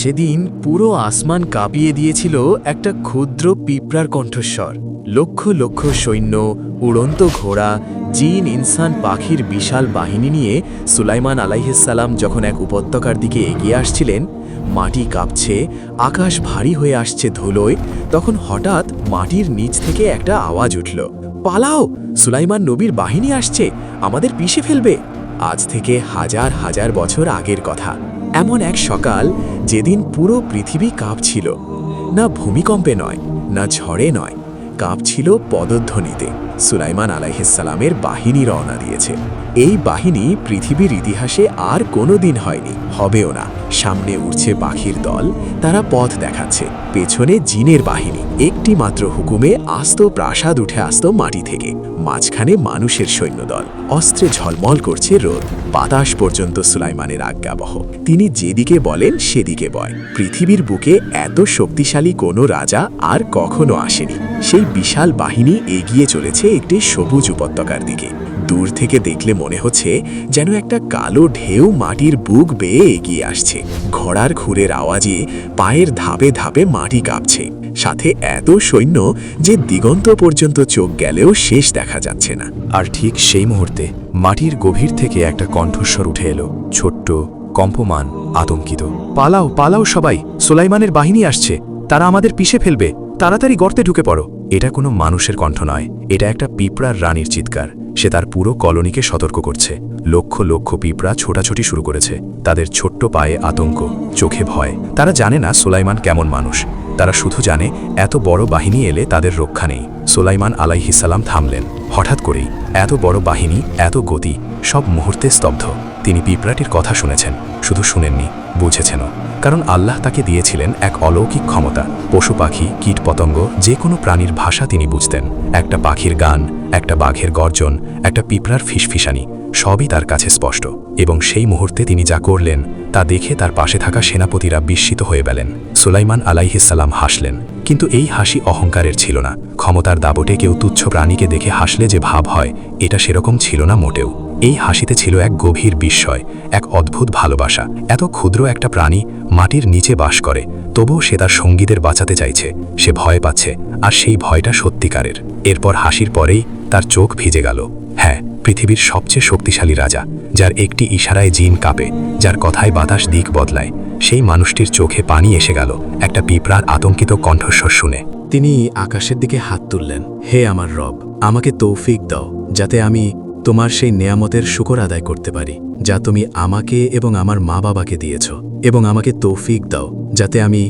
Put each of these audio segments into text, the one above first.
সেদিন পুরো আসমান কাঁপিয়ে দিয়েছিল একটা ক্ষুদ্র পিঁপড়ার কণ্ঠস্বর। লক্ষ লক্ষ সৈন্য, উড়ন্ত ঘোড়া, জিন, ইনসান, পাখির বিশাল বাহিনী নিয়ে সুলাইমান আলাইহিসসালাম যখন এক উপত্যকার দিকে এগিয়ে আসছিলেন, মাটি কাঁপছে, আকাশ ভারী হয়ে আসছে ধুলোয়, তখন হঠাৎ মাটির নিচ থেকে একটা আওয়াজ উঠল, পালাও, সুলাইমান নবীর বাহিনী আসছে, আমাদের পিষে ফেলবে। আজ থেকে হাজার হাজার বছর আগের কথা। এমন এক সকাল যেদিন পুরো পৃথিবী কাঁপছিল, না ভূমিকম্পে নয়, না ঝড়ে নয়, কাঁপছিল পদধ্বনিতে। সুলাইমান আলাইহিসসালামের বাহিনী রওনা দিয়েছে। এই বাহিনী পৃথিবীর ইতিহাসে আর কোনোদিন হয়নি, হবেও না। সামনে উড়ছে পাখির দল, তারা পথ দেখাচ্ছে। পেছনে জিনের বাহিনী, একটি মাত্র হুকুমে আস্ত প্রাসাদ উঠে আসত মাটি থেকে। মাঝখানে মানুষের সৈন্যদল, অস্ত্রে ঝলমল করছে রোদ। বাতাস পর্যন্ত সুলাইমানের আজ্ঞাবহ, তিনি যেদিকে বলেন সেদিকে বয়। পৃথিবীর বুকে এত শক্তিশালী কোনো রাজা আর কখনো আসেনি। সেই বিশাল বাহিনী এগিয়ে চলেছে একটি সবুজ উপত্যকার দিকে। দূর থেকে দেখলে মনে হচ্ছে যেন একটা কালো ঢেউ মাটির বুক বেয়ে এগিয়ে আসছে। ঘোড়ার খুরের আওয়াজে পায়ের ধাপে ধাপে মাটি কাঁপছে। সাথে এত সৈন্য যে দিগন্ত পর্যন্ত চোখ গেলেও শেষ দেখা যাচ্ছে না। আর ঠিক সেই মুহূর্তে মাটির গভীর থেকে একটা কণ্ঠস্বর উঠে এলো, ছোট্ট, কম্পমান, আতঙ্কিত। পালাও, পালাও সবাই, সুলাইমানের বাহিনী আসছে, তারা আমাদের পিষে ফেলবে, তাড়াতাড়ি গর্তে ঢুকে পড়ো। এটা কোনো মানুষের কণ্ঠ নয়, এটা একটা পিঁপড়ার রানীর চিৎকার। সে তার পুরো কলোনিকে সতর্ক করছে। লক্ষ লক্ষ পিঁপড়া ছোটাছুটি শুরু করেছে, তাদের ছোট্ট পায়ে আতঙ্ক, চোখে ভয়। তারা জানে না সুলাইমান কেমন মানুষ, তারা শুধু জানে এত বড় বাহিনী এলে তাদের রক্ষা নেই। সুলাইমান আলাইহিসসালাম থামলেন। হঠাৎ করেই এত বড় বাহিনী, এত গতি, সব মুহূর্তে স্তব্ধ। তিনি পিঁপড়াটির কথা শুনেছেন, শুধু শুনেননি, বুঝেছেনও। কারণ আল্লাহ তাকে দিয়েছিলেন এক অলৌকিক ক্ষমতা। পশু পাখি, কীট পতঙ্গ, যে কোনো প্রাণীর ভাষা তিনি বুঝতেন। একটা পাখির গান, একটা বাঘের গর্জন, একটা পিঁপড়ার ফিসফিসানি, সবই তার কাছে স্পষ্ট। এবং সেই মুহূর্তে তিনি যা করলেন তা দেখে তার পাশে থাকা সেনাপতিরা বিস্মিত হয়ে গেলেন। সুলাইমান আলাইহিসসালাম হাসলেন, কিন্তু এই হাসি অহংকারের ছিল না। ক্ষমতার দাবটে কেউ তুচ্ছ প্রাণীকে দেখে হাসলে যে ভাব হয়, এটা সেরকম ছিল না মোটেও। এই হাসিতে ছিল এক গভীর বিস্ময়, এক অদ্ভুত ভালোবাসা। এত ক্ষুদ্র একটা প্রাণী মাটির নিচে বাস করে, তবুও সে তার সঙ্গীদের বাঁচাতে চাইছে। সে ভয় পাচ্ছে, আর সেই ভয়টা সত্যিকারের। এরপর হাসির পরেই তার চোখ ভিজে গেল। হ্যাঁ, পৃথিবীর সবচেয়ে শক্তিশালী রাজা, যার একটি ইশারায় জিন কাঁপে, যার কথায় বাতাস দিক বদলায়, সেই মানুষটির চোখে পানি এসে গেল একটা পিঁপড়ার আতঙ্কিত কণ্ঠস্বর শুনে। তিনি আকাশের দিকে হাত তুললেন, হে আমার রব, আমাকে তৌফিক দাও যাতে আমি তোমার সেই নেয়ামতের শুকর আদায় করতে পারি যা তুমি আমাকে এবং আমার মা বাবাকে দিয়েছ, এবং আমাকে তৌফিক দাও যাতে আমি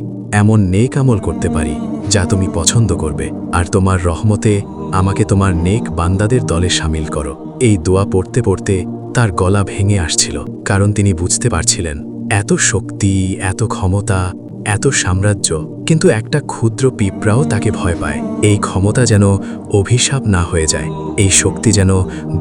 এমন নেক আমল করতে পারি যা তুমি পছন্দ করবে, আর তোমার রহমতে আমাকে তোমার নেক বান্দাদের দলে সামিল করো। এই দোয়া পড়তে পড়তে তার গলা ভেঙে আসছিল, কারণ তিনি বুঝতে পারছিলেন এত শক্তি, এত ক্ষমতা, এত সাম্রাজ্য, কিন্তু একটা ক্ষুদ্র পিঁপড়াও তাকে ভয় পায়। এই ক্ষমতা যেন অভিশাপ না হয়ে যায়, এই শক্তি যেন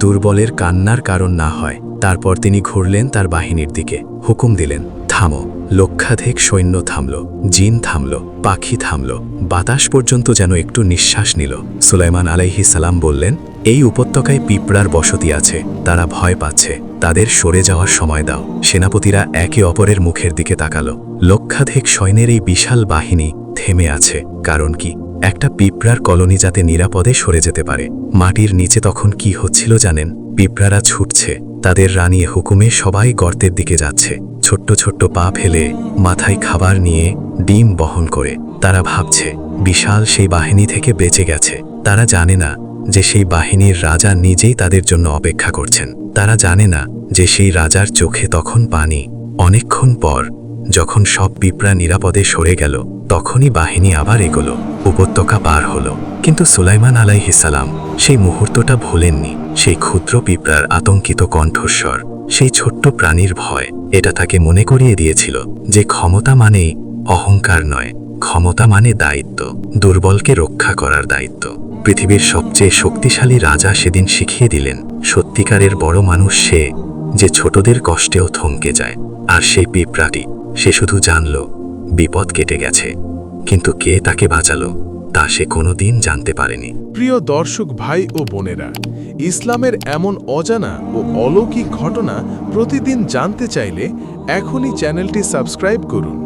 দুর্বলের কান্নার কারণ না হয়। তারপর তিনি ঘুরলেন তার বাহিনীর দিকে, হুকুম দিলেন, থামো। লক্ষাধিক সৈন্য থামল, জিন থামল, পাখি থামল, বাতাস পর্যন্ত যেন একটু নিঃশ্বাস নিল। সুলাইমান আলাইহিসসালাম বললেন, এই উপত্যকায় পিঁপড়ার বসতি আছে, তারা ভয় পাচ্ছে, তাদের সরে যাওয়ার সময় দাও। সেনাপতিরা একে অপরের মুখের দিকে তাকালো। লক্ষাধিক সৈন্যের এই বিশাল বাহিনী থেমে আছে, কারণ কি? একটা পিঁপড়ার কলোনি যাতে নিরাপদে সরে যেতে পারে। মাটির নিচে তখন কি হচ্ছিল জানেন? পিঁপড়ারা ছুটছে, তাদের রানিয়ে হুকুমে সবাই গর্তের দিকে যাচ্ছে, ছোট্ট ছোট্ট পা ফেলে, মাথায় খাবার নিয়ে, ডিম বহন করে। তারা ভাবছে বিশাল সেই বাহিনী থেকে বেঁচে গেছে। তারা জানে না যে সেই বাহিনীর রাজা নিজেই তাদের জন্য অপেক্ষা করছেন। তারা জানে না যে সেই রাজার চোখে তখন পানি। অনেকক্ষণ পর যখন সব পিঁপড়া নিরাপদে সরে গেল, তখনই বাহিনী আবার এগোলো, উপত্যকা পার হলো। কিন্তু সুলাইমান আলাইহিসসালাম সেই মুহূর্তটা ভোলেননি। সেই ক্ষুদ্র পিঁপড়ার আতঙ্কিত কণ্ঠস্বর, সেই ছোট্ট প্রাণীর ভয়, এটা তাকে মনে করিয়ে দিয়েছিল যে ক্ষমতা মানেই অহংকার নয়, ক্ষমতা মানে দায়িত্ব, দুর্বলকে রক্ষা করার দায়িত্ব। পৃথিবীর সবচেয়ে শক্তিশালী রাজা সেদিন শিখিয়ে দিলেন, সত্যিকারের বড় মানুষ সে যে ছোটদের কষ্টেও থমকে যায়। আর সেই পিঁপড়াটি, সে শুধু জানল বিপদ কেটে গেছে, কিন্তু কে তাকে বাঁচালো তা সে কোনোদিন জানতে পারেনি। প্রিয় দর্শক ভাই ও বোনেরা, ইসলামের এমন অজানা ও অলৌকিক ঘটনা প্রতিদিন জানতে চাইলে এখনই চ্যানেলটি সাবস্ক্রাইব করুন।